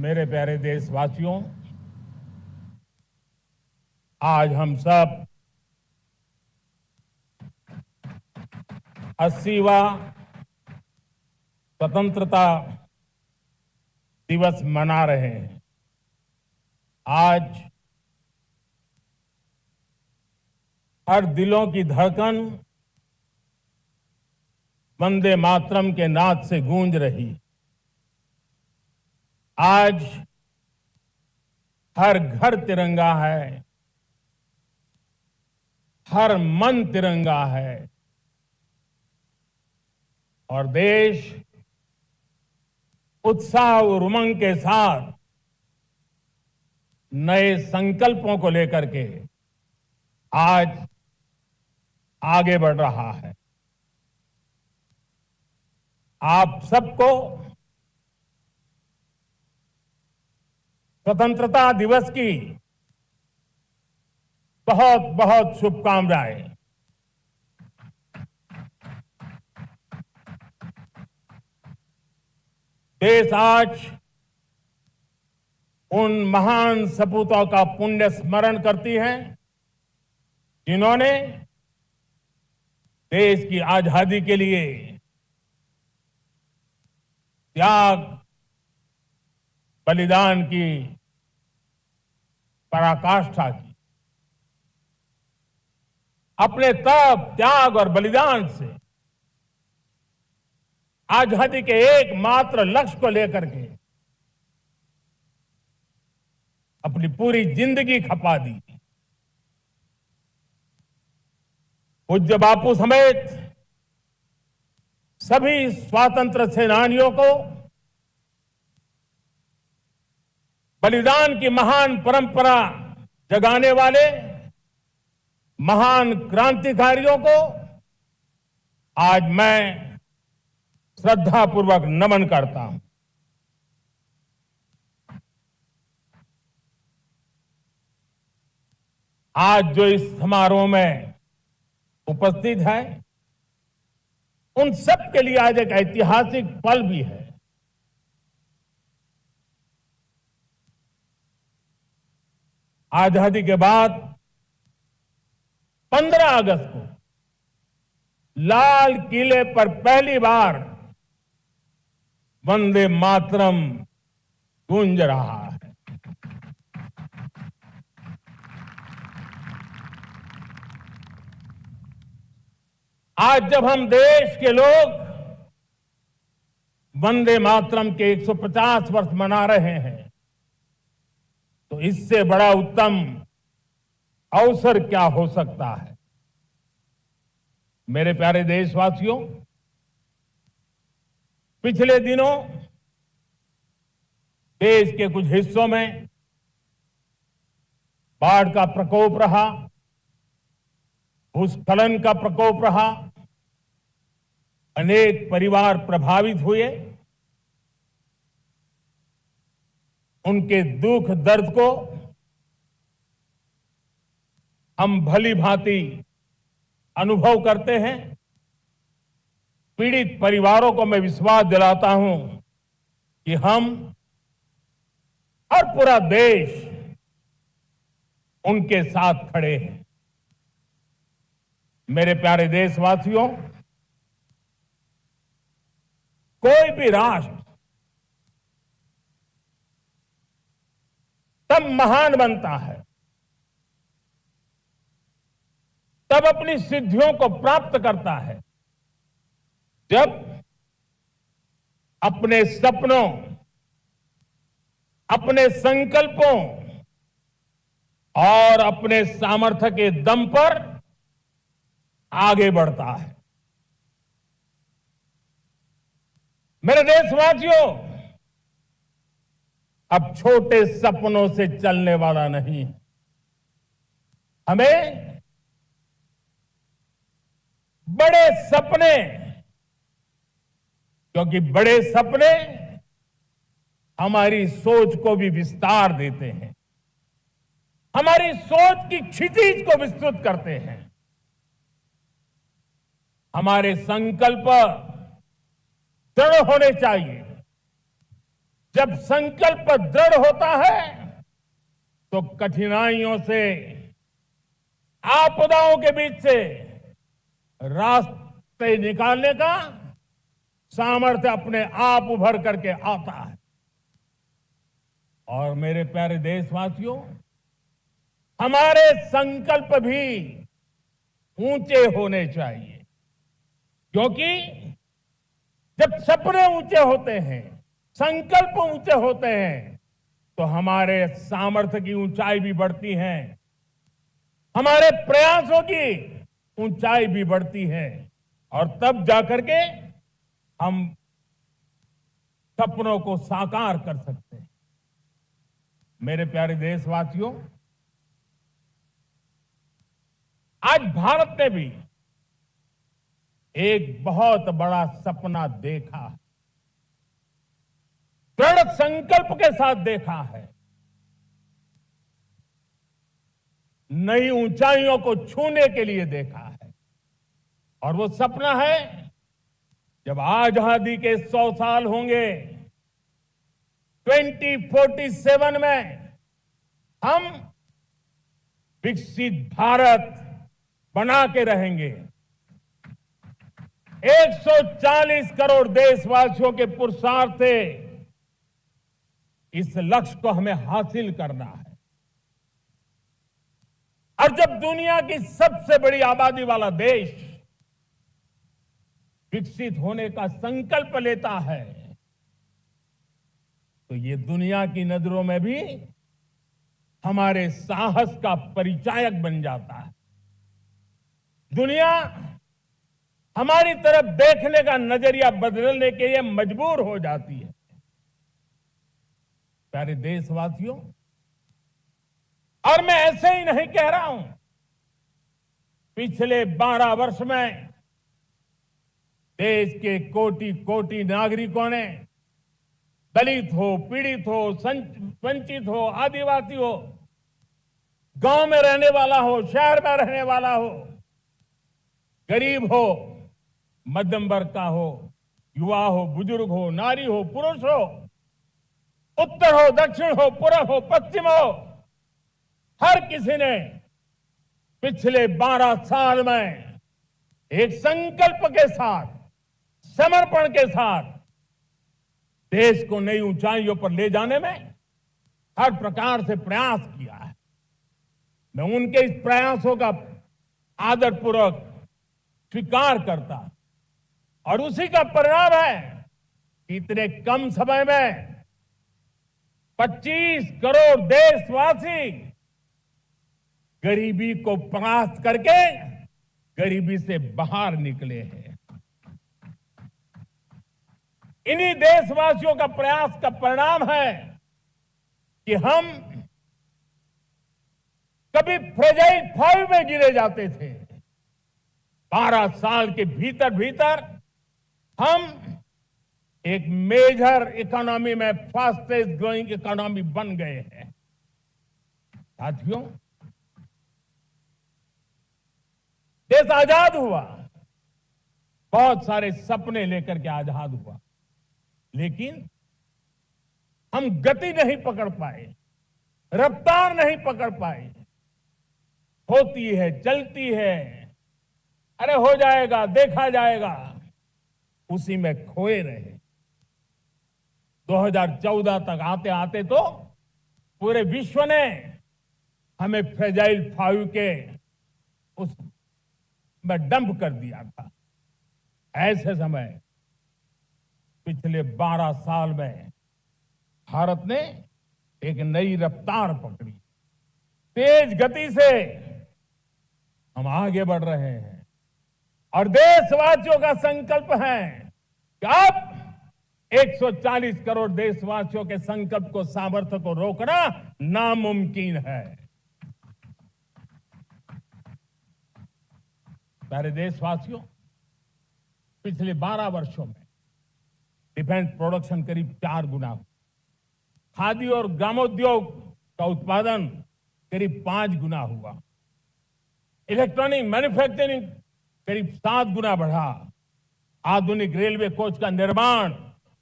मेरे प्यारे देशवासियों, आज हम सब 80वां स्वतंत्रता दिवस मना रहे हैं। आज हर दिलों की धड़कन वंदे मातरम के नाद से गूंज रही। आज हर घर तिरंगा है, हर मन तिरंगा है और देश उत्साह और उमंग के साथ नए संकल्पों को लेकर के आज आगे बढ़ रहा है। आप सबको स्वतंत्रता दिवस की बहुत बहुत शुभकामनाएं। देश आज उन महान सपूतों का पुण्य स्मरण करती है जिन्होंने देश की आजादी के लिए त्याग बलिदान की पराकाष्ठा की। अपने तप, त्याग और बलिदान से आजादी के एकमात्र लक्ष्य को लेकर के अपनी पूरी जिंदगी खपा दी। पूज्य बापू समेत सभी स्वातंत्र सेनानियों को बलिदान की महान परंपरा जगाने वाले महान क्रांतिकारियों को आज मैं श्रद्धापूर्वक नमन करता हूं। आज जो इस समारोह में उपस्थित है उन सब के लिए आज एक ऐतिहासिक पल भी है। आजादी के बाद 15 अगस्त को लाल किले पर पहली बार वंदे मातरम गूंज रहा है। आज जब हम देश के लोग वंदे मातरम के 150 वर्ष मना रहे हैं तो इससे बड़ा उत्तम अवसर क्या हो सकता है। मेरे प्यारे देशवासियों, पिछले दिनों देश के कुछ हिस्सों में बाढ़ का प्रकोप रहा, भूस्खलन का प्रकोप रहा, अनेक परिवार प्रभावित हुए। उनके दुख दर्द को हम भली भांति अनुभव करते हैं। पीड़ित परिवारों को मैं विश्वास दिलाता हूं कि हम और पूरा देश उनके साथ खड़े हैं। मेरे प्यारे देशवासियों, कोई भी राष्ट्र तब महान बनता है, तब अपनी सिद्धियों को प्राप्त करता है जब अपने सपनों, अपने संकल्पों और अपने सामर्थ्य के दम पर आगे बढ़ता है। मेरे देशवासियों, अब छोटे सपनों से चलने वाला नहीं है। हमें बड़े सपने, क्योंकि बड़े सपने हमारी सोच को भी विस्तार देते हैं, हमारी सोच की क्षितिज को विस्तृत करते हैं, हमारे संकल्प दृढ़ होने चाहिए, जब संकल्प दृढ़ होता है तो कठिनाइयों से, आपदाओं के बीच से रास्ते निकालने का सामर्थ्य अपने आप उभर करके आता है। और मेरे प्यारे देशवासियों, हमारे संकल्प भी ऊंचे होने चाहिए, क्योंकि जब सपने ऊंचे होते हैं, संकल्प ऊंचे होते हैं, तो हमारे सामर्थ्य की ऊंचाई भी बढ़ती है, हमारे प्रयासों की ऊंचाई भी बढ़ती है, और तब जाकर के हम सपनों को साकार कर सकते हैं। मेरे प्यारे देशवासियों, आज भारत ने भी एक बहुत बड़ा सपना देखा है, दृढ़ संकल्प के साथ देखा है, नई ऊंचाइयों को छूने के लिए देखा है। और वो सपना है, जब आजादी के 100 साल होंगे, 2047 में हम विकसित भारत बना के रहेंगे। 140 करोड़ देशवासियों के पुरुषार्थ से इस लक्ष्य को हमें हासिल करना है। और जब दुनिया की सबसे बड़ी आबादी वाला देश विकसित होने का संकल्प लेता है, तो ये दुनिया की नजरों में भी हमारे साहस का परिचायक बन जाता है। दुनिया हमारी तरफ देखने का नजरिया बदलने के लिए मजबूर हो जाती है। प्यारे देशवासियों, और मैं ऐसे ही नहीं कह रहा हूं, पिछले 12 वर्ष में देश के कोटि कोटि नागरिकों ने, दलित हो, पीड़ित हो, वंचित हो, आदिवासी हो, गांव में रहने वाला हो, शहर में रहने वाला हो, गरीब हो, मध्यम वर्ग का हो, युवा हो, बुजुर्ग हो, नारी हो, पुरुष हो, उत्तर हो, दक्षिण हो, पूर्व हो, पश्चिम हो, हर किसी ने पिछले 12 साल में एक संकल्प के साथ, समर्पण के साथ देश को नई ऊंचाइयों पर ले जाने में हर प्रकार से प्रयास किया है। मैं उनके इस प्रयासों का आदरपूर्वक स्वीकार करता, और उसी का परिणाम है कि इतने कम समय में 25 करोड़ देशवासी गरीबी को परास्त करके गरीबी से बाहर निकले हैं। इन्हीं देशवासियों का प्रयास का परिणाम है कि हम कभी फ्रेजाइल 5 में गिरे जाते थे। 12 साल के भीतर भीतर हम एक मेजर इकोनॉमी में फास्टेस्ट ग्रोइंग इकोनॉमी बन गए हैं। साथियों, देश आजाद हुआ, बहुत सारे सपने लेकर के आजाद हुआ, लेकिन हम गति नहीं पकड़ पाए, रफ्तार नहीं पकड़ पाए। होती है, चलती है, अरे हो जाएगा, देखा जाएगा, उसी में खोए रहे। 2014 तक आते आते तो पूरे विश्व ने हमें फ्रेजाइल 5 के उस में डंप कर दिया था। ऐसे समय पिछले 12 साल में भारत ने एक नई रफ्तार पकड़ी, तेज गति से हम आगे बढ़ रहे हैं, और देशवासियों का संकल्प है कि अब 140 करोड़ देशवासियों के संकल्प को, सामर्थ्य को रोकना नामुमकिन है। प्यारे देशवासियों, पिछले 12 वर्षों में डिफेंस प्रोडक्शन करीब 4 गुना हुआ, खादी और ग्रामोद्योग का उत्पादन करीब 5 गुना हुआ, इलेक्ट्रॉनिक मैन्युफैक्चरिंग करीब 7 गुना बढ़ा, आधुनिक रेलवे कोच का निर्माण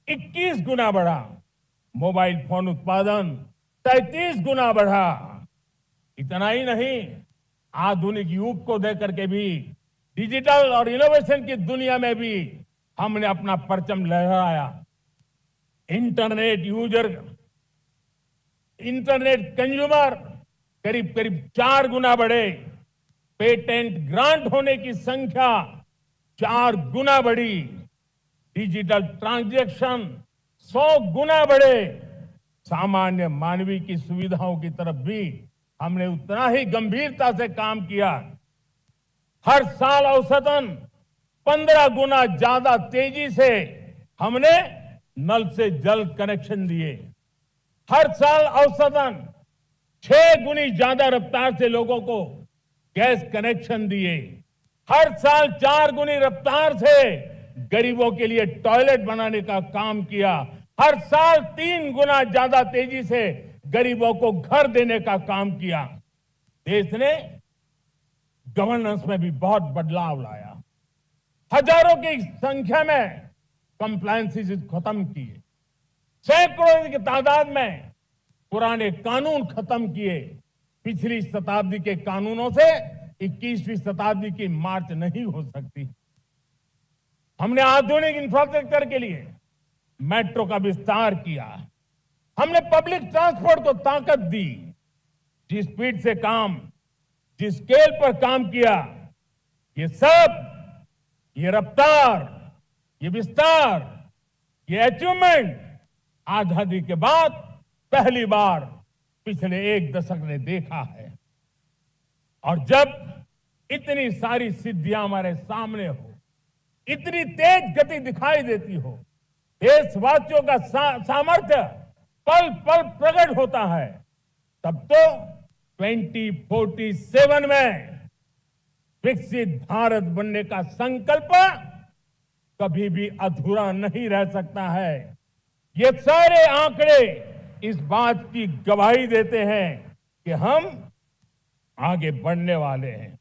21 गुना बढ़ा, मोबाइल फोन उत्पादन 33 गुना बढ़ा। इतना ही नहीं, आधुनिक युग को देकर के भी डिजिटल और इनोवेशन की दुनिया में भी हमने अपना परचम लहराया। इंटरनेट यूजर, इंटरनेट कंज्यूमर करीब करीब 4 गुना बढ़े। पेटेंट ग्रांट होने की संख्या 4 गुना बढ़ी। डिजिटल ट्रांजैक्शन 100 गुना बढ़े। सामान्य मानवीय की सुविधाओं की तरफ भी हमने उतना ही गंभीरता से काम किया। हर साल औसतन 15 गुना ज्यादा तेजी से हमने नल से जल कनेक्शन दिए। हर साल औसतन 6 गुनी ज्यादा रफ्तार से लोगों को गैस कनेक्शन दिए। हर साल 4 गुनी रफ्तार से गरीबों के लिए टॉयलेट बनाने का काम किया। हर साल 3 गुना ज्यादा तेजी से गरीबों को घर देने का काम किया। देश ने गवर्नेंस में भी बहुत बदलाव लाया। हजारों की संख्या में कंप्लायंसेस खत्म किए। सैकड़ों की तादाद में पुराने कानून खत्म किए। पिछली शताब्दी के कानूनों से 21वीं शताब्दी की मार्च नहीं हो सकती। हमने आधुनिक इंफ्रास्ट्रक्चर के लिए मेट्रो का विस्तार किया। हमने पब्लिक ट्रांसपोर्ट को ताकत दी। जिस स्पीड से काम, जिस स्केल पर काम किया, ये सब, ये रफ्तार, ये विस्तार, ये अचीवमेंट आजादी के बाद पहली बार पिछले 1 दशक ने देखा है। और जब इतनी सारी सिद्धियां हमारे सामने हो, इतनी तेज गति दिखाई देती हो, देशवासियों का सामर्थ्य पल पल प्रकट होता है, तब तो 2047 में विकसित भारत बनने का संकल्प कभी भी अधूरा नहीं रह सकता है। ये सारे आंकड़े इस बात की गवाही देते हैं कि हम आगे बढ़ने वाले हैं,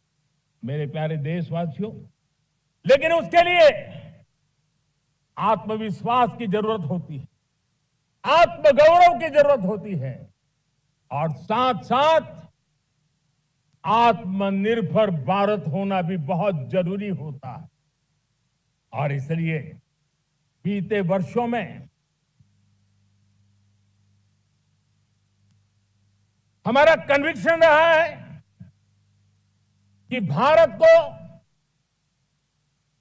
मेरे प्यारे देशवासियों। लेकिन उसके लिए आत्मविश्वास की जरूरत होती है, आत्मगौरव की जरूरत होती है, और साथ साथ आत्मनिर्भर भारत होना भी बहुत जरूरी होता है। और इसलिए बीते वर्षों में हमारा कन्विक्शन रहा है कि भारत को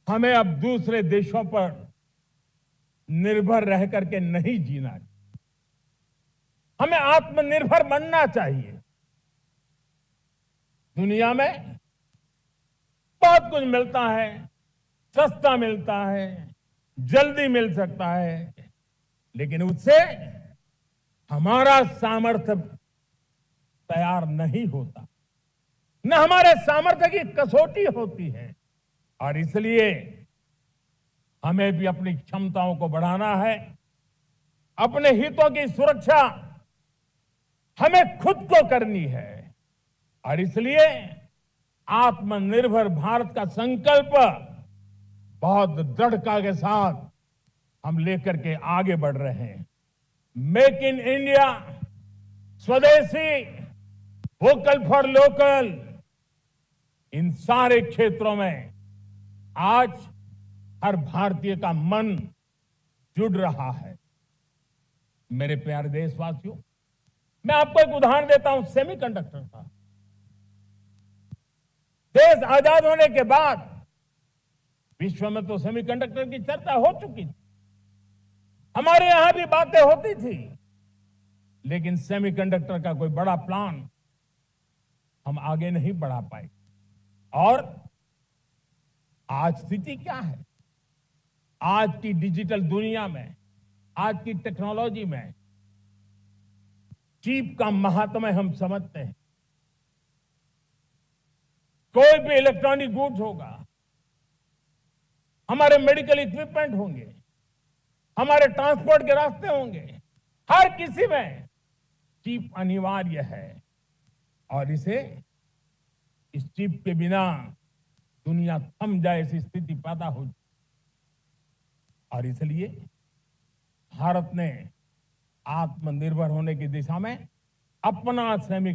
हमें अब दूसरे देशों पर निर्भर रह करके नहीं जीना चाहिए। हमें आत्मनिर्भर बनना चाहिए। दुनिया में बहुत कुछ मिलता है, सस्ता मिलता है, जल्दी मिल सकता है, लेकिन उससे हमारा सामर्थ्य तैयार नहीं होता, न हमारे सामर्थ्य की कसौटी होती है। और इसलिए हमें भी अपनी क्षमताओं को बढ़ाना है। अपने हितों की सुरक्षा हमें खुद को करनी है। और इसलिए आत्मनिर्भर भारत का संकल्प बहुत दृढ़ता के साथ हम लेकर के आगे बढ़ रहे हैं। मेक इन इंडिया, स्वदेशी, वोकल फॉर लोकल, इन सारे क्षेत्रों में आज हर भारतीय का मन जुड़ रहा है। मेरे प्यारे देशवासियों, मैं आपको एक उदाहरण देता हूं सेमीकंडक्टर का। देश आजाद होने के बाद विश्व में तो सेमीकंडक्टर की चर्चा हो चुकी थी, हमारे यहां भी बातें होती थी, लेकिन सेमीकंडक्टर का कोई बड़ा प्लान हम आगे नहीं बढ़ा पाए। और आज स्थिति क्या है? आज की डिजिटल दुनिया में, आज की टेक्नोलॉजी में चिप का महात्म्य हम समझते हैं। कोई भी इलेक्ट्रॉनिक गुड्स होगा, हमारे मेडिकल इक्विपमेंट होंगे, हमारे ट्रांसपोर्ट के रास्ते होंगे, हर किसी में चिप अनिवार्य है। और इस चिप के बिना दुनिया थम जाए ऐसी स्थिति पैदा हो। और इसलिए भारत ने आत्मनिर्भर होने की दिशा में अपना श्रमिक